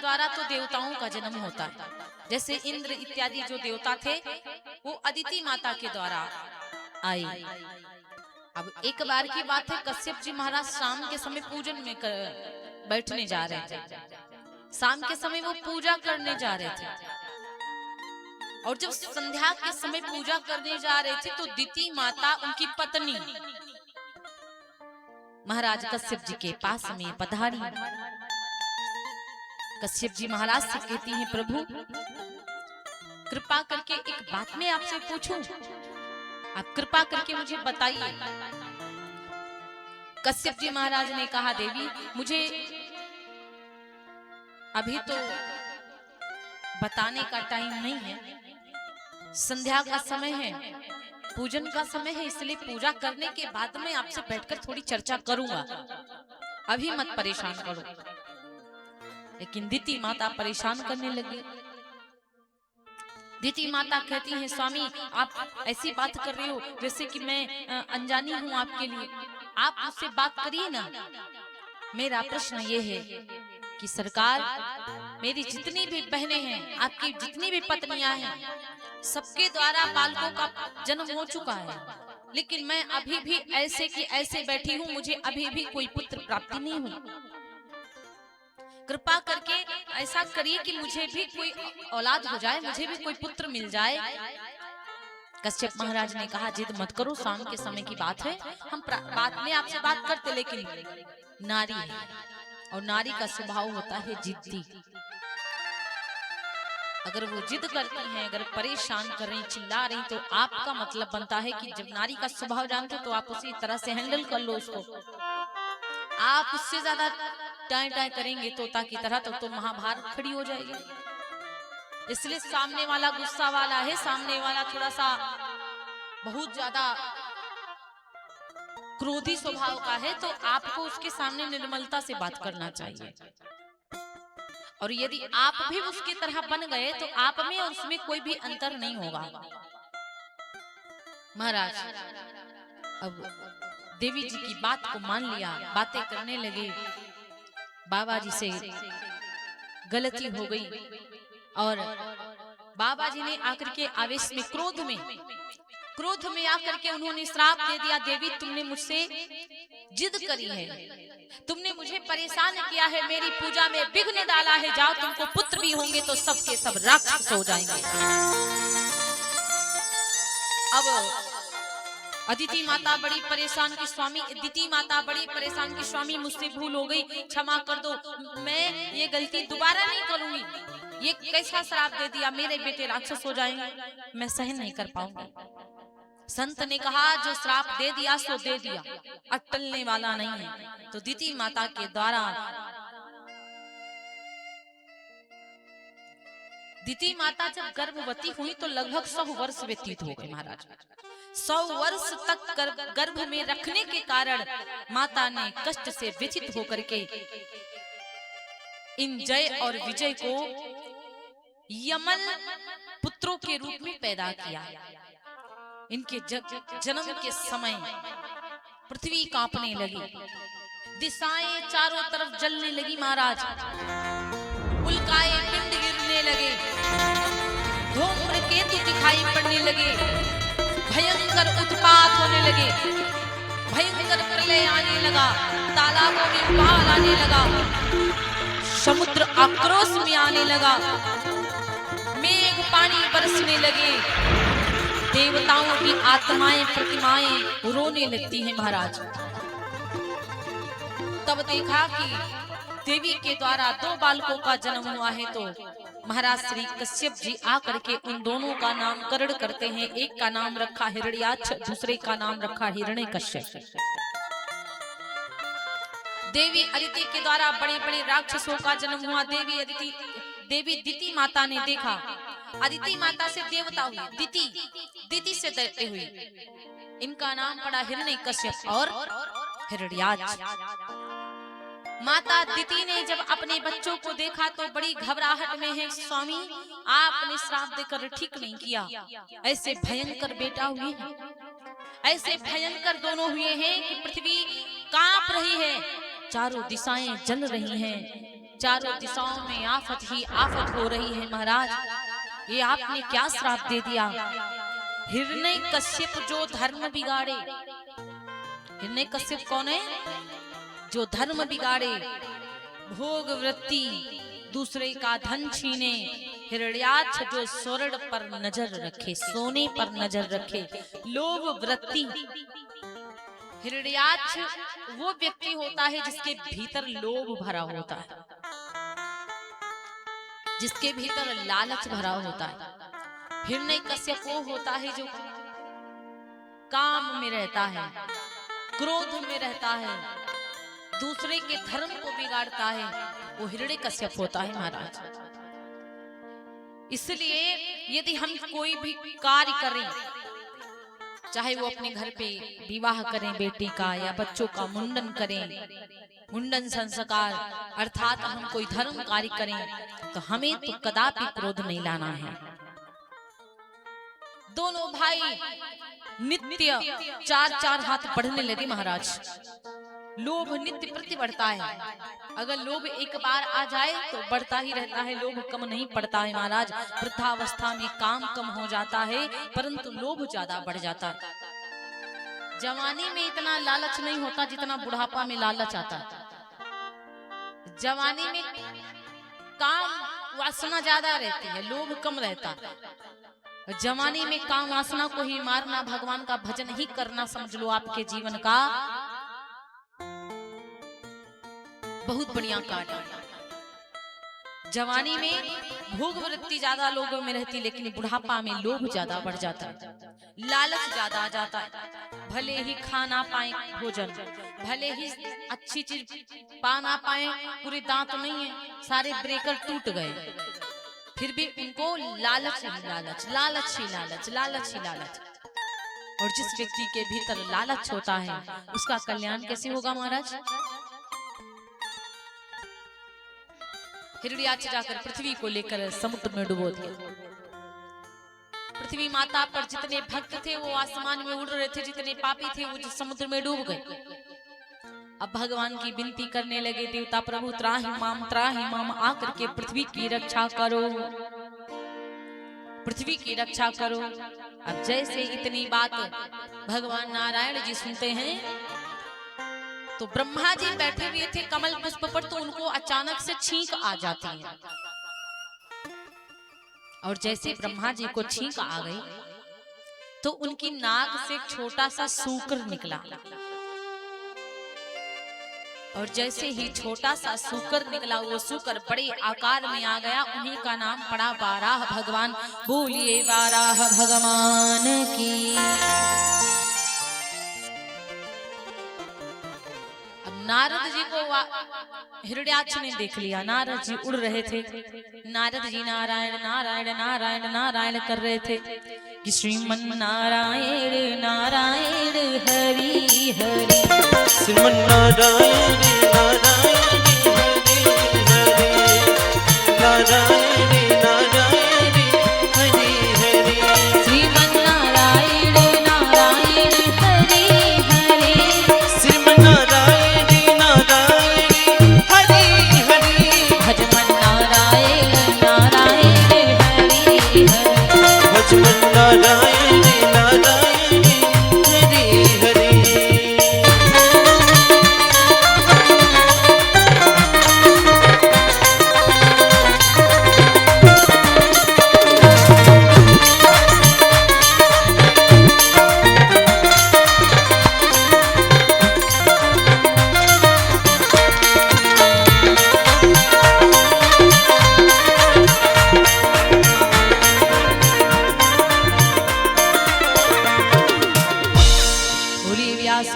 द्वारा तो देवताओं का जन्म होता है, जैसे इंद्र इत्यादि जो देवता थे वो अदिति माता के द्वारा आए। अब एक बार की बात है, कश्यप जी महाराज शाम के समय पूजन में बैठने जा रहे थे। शाम के समय वो पूजा करने जा रहे थे और जब संध्या के समय पूजा करने जा रहे थे तो दिति माता उनकी पत्नी महाराज कश्यप जी के पास में पधारी। कश्यप जी महाराज से कहती हैं, प्रभु कृपा करके एक बात मैं आपसे पूछूं, आप कृपा करके मुझे बताइए। कश्यप जी महाराज ने कहा, देवी मुझे अभी तो बताने का टाइम नहीं है, संध्या का समय है, पूजन का समय है, इसलिए पूजा करने के बाद में आपसे बैठकर थोड़ी चर्चा करूंगा, अभी मत परेशान करो। लेकिन दिति माता परेशान करने लगी। दिति माता कहती हैं, स्वामी आप ऐसी बात कर रहे हो जैसे कि मैं अनजानी हूं आपके लिए, आप मुझसे बात करिए ना। मेरा प्रश्न ये है कि सरकार, मेरी जितनी भी बहनें हैं, आपकी जितनी भी पत्नियां हैं, सबके द्वारा बालकों का जन्म हो चुका है, लेकिन मैं अभी भी ऐसे की ऐसे बैठी हूँ, मुझे अभी भी कोई पुत्र प्राप्ति नहीं हुई। कृपा करके ऐसा करिए कि मुझे भी कोई औलाद हो जाए, मुझे भी कोई पुत्र मिल जाए। कश्यप महाराज ने कहा, जिद मत करो, शाम के समय की बात है, हम बाद में आपसे बात करते, लेकिन नारी है और नारी का स्वभाव होता है जिद्दी। अगर वो जिद करती हैं, अगर परेशान कर रही, चिल्ला रही, तो आपका मतलब बनता है कि जब नारी का स्वभाव जानते हो तो आप उसी तरह से हैंडल कर लो उसको। आप उससे ज्यादा टाई टाई करेंगे तोता की तरह तो महाभारत खड़ी हो जाएगी। इसलिए सामने वाला गुस्सा वाला है, सामने वाला थोड़ा सा बहुत ज्यादा क्रोधी स्वभाव का है, तो आपको उसके सामने निर्मलता से बात करना चाहिए। और यदि आप भी उसकी तरह बन गए तो आप में और उसमें कोई भी अंतर नहीं होगा। महाराज अब देवी जी की बात को मान लिया, बातें करने लगे। बाबा जी से गलती हो गई और बाबा जी ने आकर के आवेश में, क्रोध में आकर के उन्होंने श्राप दे दिया, देवी तुमने मुझसे जिद करी है, तुमने मुझे परेशान किया है, मेरी पूजा में विघ्न डाला है, जाओ तुमको पुत्र भी होंगे तो सबके सब राक्षस हो जाएंगे। अब अदिति माता बड़ी परेशान की, स्वामी दिति माता बड़ी परेशान की, स्वामी मुझसे भूल हो गई, क्षमा कर दो, मैं ये गलती दोबारा नहीं करूंगी। ये कैसा श्राप दे दिया, मेरे बेटे राक्षस हो जाएंगे, मैं सहन नहीं कर पाऊंगी। संत ने कहा, जो श्राप दे दिया सो दे दिया, अटलने वाला नहीं है। तो दिति माता के द्वारा दिति माता जब गर्भवती हुई तो लगभग 100 वर्ष व्यतीत हो गए। महाराज 100 वर्ष तक गर्भ में रखने के कारण माता ने कष्ट से व्यथित होकर के इन जय और विजय को यमन पुत्रों के रूप में पैदा किया। इनके जन्म के समय पृथ्वी कांपने लगी, दिशाएं चारों तरफ जलने लगी। महाराज उल्काए पिंड गिरने लगे, धूम्रकेतु दिखाई पड़ने लगे, भयंकर उत्पात होने लगे, भयंकर प्रलय आने लगा, तालाबों में उबाल आने लगा, समुद्र आक्रोश में आने लगा, मेघ पानी बरसने लगे, देवताओं की आत्माएं प्रतिमाएं रोने लगती हैं। महाराज तब देखा कि देवी के द्वारा 2 बालकों का जन्म हुआ है, तो महाराज श्री कश्यप जी आकर के उन दोनों का नामकरण करते हैं। एक का नाम रखा हिरण्याक्ष, दूसरे का नाम रखा हिरण्यकश्यप। देवी अदिति के द्वारा बड़े बड़े राक्षसों का जन्म हुआ। देवी दिति माता ने देखा, अदिति माता से देवता हुई, दिति से दैत्य हुई। इनका नाम पड़ा हिरण्यकश्यप और हिरण्याक्ष। माता दिति ने जब अपने बच्चों को देखा तो बड़ी घबराहट में है, स्वामी आपने श्राप देकर ठीक नहीं किया, ऐसे भयंकर बेटा हुए हैं, ऐसे भयंकर दोनों हुए हैं कि पृथ्वी कांप रही है, चारों दिशाएं जल रही हैं, चारों दिशाओं में आफत ही आफत हो रही है महाराज, ये आपने क्या श्राप दे दिया। हिरण्यकश्यप जो धर्म बिगाड़े, हिरण्यकश्यप कौन है? जो धर्म बिगाड़े, भोग वृत्ति, दूसरे का धन छीने। हिरण्याक्ष जो स्वर्ण पर नजर रखे, सोने पर नजर रखे, लोभ वृत्ति। हिरण्याक्ष वो व्यक्ति होता है जिसके भीतर लोभ भरा होता है, जिसके भीतर लालच भरा होता है। हिरण्यकश्यप वो होता है जो काम में रहता है, क्रोध में रहता है, दूसरे के धर्म को बिगाड़ता है, वो हिरण्यकश्यप होता है महाराज। इसलिए यदि हम कोई भी कार्य करें, चाहे वो अपने घर पे विवाह करें बेटी का, या बच्चों का मुंडन करें, मुंडन संस्कार, अर्थात हम कोई धर्म कार्य करें, तो हमें तो कदापि क्रोध नहीं लाना है। दोनों भाई नित्य 4-4 हाथ बढ़ने लगे महाराज। लोभ नित्य प्रति बढ़ता है, अगर लोभ एक बार आ जाए तो बढ़ता ही रहता है, लोभ कम नहीं पड़ता है महाराज। वृद्धावस्था में काम कम हो जाता है, परंतु लोभ ज्यादा बढ़ जाता है। जवानी में इतना लालच नहीं होता जितना बुढ़ापा में लालच आता है। जवानी में काम वासना ज्यादा रहती है, लोभ कम रहता है। जवानी में काम वासना को ही मारना, भगवान का भजन ही करना समझ लो आपके जीवन का बहुत बढ़िया कार्य। जवानी में भोग वृत्ति ज्यादा लोगों में रहती, लेकिन बुढ़ापा में लोभ ज्यादा बढ़ जाता है, लालच ज्यादा आ जाता है। भले ही खाना पाए भोजन, भले ही अच्छी चीज पा ना पाए, पूरे दांत नहीं है, सारे ब्रेकर टूट गए, फिर भी उनको लालच ही लालच, लालच ही लालच, लालच ही लालच। और जिस व्यक्ति के भीतर लालच होता है उसका कल्याण कैसे होगा महाराज? हिरण्याक्ष जाकर पृथ्वी को लेकर समुद्र में डुबो दिया। पृथ्वी माता पर जितने भक्त थे वो आसमान में उड़ रहे थे, जितने पापी थे वो समुद्र में डूब गए। अब भगवान की विनती करने लगे, देवता प्रभु त्राहि माम आकर के पृथ्वी की रक्षा करो, पृथ्वी की रक्षा करो। अब जैसे इतनी बात भगवान नारायण जी सुनते हैं, तो ब्रह्मा जी बैठे हुए थे कमल पुष्प पर, तो उनको अचानक से छींक आ जाती है। और जैसे ब्रह्मा जी को छींक आ गई तो उनकी नाक से छोटा सा सूकर निकला, और जैसे ही छोटा सा सूकर निकला, वो सूकर बड़े आकार में आ गया। उन्हीं का नाम पड़ा वाराह भगवान। बोलिए वाराह भगवान की। नारद जी को हिरण्याक्ष ने देख लिया, नारद जी उड़ रहे थे, नारद जी नारायण नारायण नारायण नारायण कर रहे थे कि श्रीमन नारायण नारायण हरि हरि, श्रीमन नारायण नारायण हरि हरि, नारायण नारायण हरि हरि, श्रीमन नारायण नारायण हरि हरि, श्रीमन नारायण नारायण हरि हरि, भजमन नारायण नारायण हरि हरि, भजमन नारायण नारायण हरि हरि।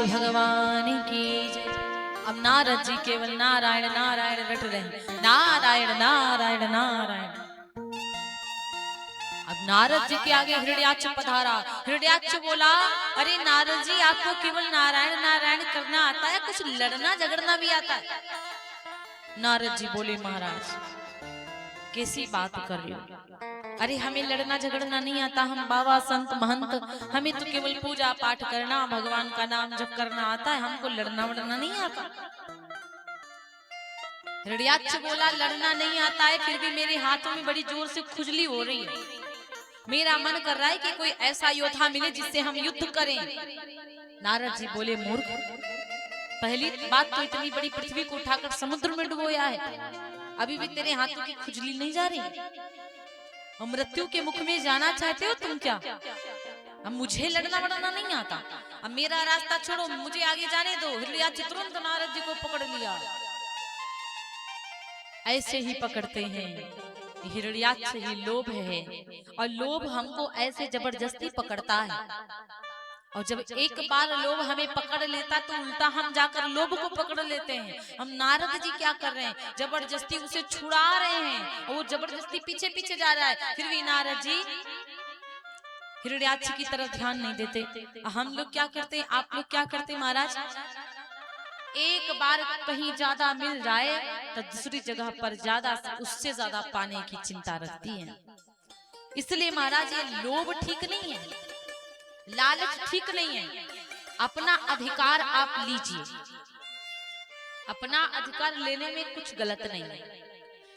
भगवान की जय। अब नारद जी केवल नारायण नारायण रट रहे, नारायण नारायण नारायण। अब नारद जी के आगे हिरण्याक्ष पधारा। हिरण्याक्ष बोला, अरे नारद जी आपको केवल नारायण नारायण करना आता है, कुछ लड़ना झगड़ना भी आता है? नारद जी बोले, महाराज कैसी बात कर रहे हो? अरे हमें लड़ना झगड़ना नहीं आता, हम बाबा संत महंत, हमें तो केवल पूजा पाठ करना, भगवान का नाम जप करना आता है, हमको लड़ना वड़ना नहीं आता। हिरण्याक्ष बोला लड़ना नहीं आता है, फिर भी मेरे हाथों में बड़ी जोर से खुजली हो रही है। मेरा मन कर रहा है कि कोई ऐसा योद्धा मिले जिससे हम युद्ध करें। नारद जी बोले मूर्ख, पहली बात तो इतनी बड़ी पृथ्वी को उठाकर समुद्र में डुबोया है, अभी भी तेरे हाथों की खुजली नहीं जा रही? और मृत्यु के मुख में जाना चाहते हो तुम क्या? अब मुझे लड़ना वड़ना नहीं आता, अब मेरा रास्ता छोड़ो, मुझे आगे जाने दो। हिरण्याक्ष तुरंत नारद जी को पकड़ लिया। ऐसे ही पकड़ते हैं, हिरण्याक्ष ही लोभ है, और लोभ हमको ऐसे जबरदस्ती पकड़ता है। और जब एक बार लोभ हमें पकड़ लेता तो उल्टा हम जाकर लोभ को पकड़ लेते हैं। हम नारद जी क्या कर रहे हैं, जबरदस्ती उसे छुड़ा रहे हैं, और वो जबरदस्ती पीछे पीछे जा रहा है। फिर भी नारद जी हिरण्याक्ष की तरफ ध्यान नहीं देते। हम लोग क्या करते हैं, आप लोग क्या करते हैं महाराज, एक बार कहीं ज्यादा मिल जाए तो दूसरी जगह पर ज्यादा उससे ज्यादा पाने की चिंता रखती है। इसलिए महाराज ये लोभ ठीक नहीं है, लालच ठीक नहीं है। अपना अधिकार आप लीजिए, अपना अधिकार लेने में कुछ गलत नहीं है,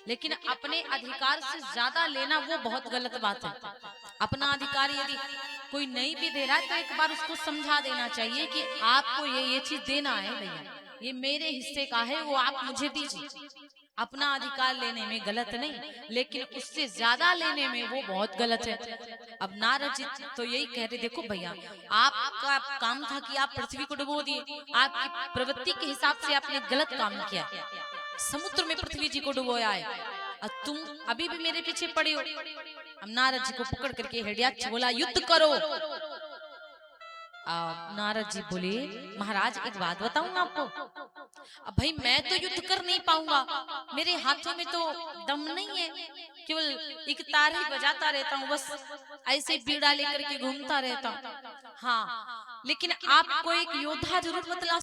लेकिन अपने अधिकार से ज्यादा लेना वो बहुत गलत बात है। अपना अधिकार यदि कोई नहीं भी दे रहा है तो एक बार उसको समझा देना चाहिए कि आपको ये चीज देना है भैया, ये मेरे हिस्से का है, वो आप मुझे दीजिए। अपना अधिकार लेने में गलत नहीं, लेकिन उससे ज्यादा लेने में वो बहुत गलत है। अब नारद जी तो यही कह रहे, देखो भैया आपका काम था कि आप पृथ्वी को डुबो दिए, आपकी प्रवृत्ति के हिसाब से आपने गलत काम किया, समुद्र में पृथ्वी जी को डुबोया है, और तुम अभी भी मेरे पीछे पड़े हो। अब नारद जी को पकड़ करके हिरण्याक्ष बोला युद्ध करो। नारद जी बोले महाराज एक बात बताऊं आपको, अब भाई मैं तो युद्ध कर नहीं पाऊंगा, मेरे हाथों में तो दम नहीं है, केवल एक तार ही बजाता रहता हूँ, बस ऐसे बीड़ा लेकर के घूमता रहता हूँ। हाँ, लेकिन आपको एक योद्धा जरूर बतला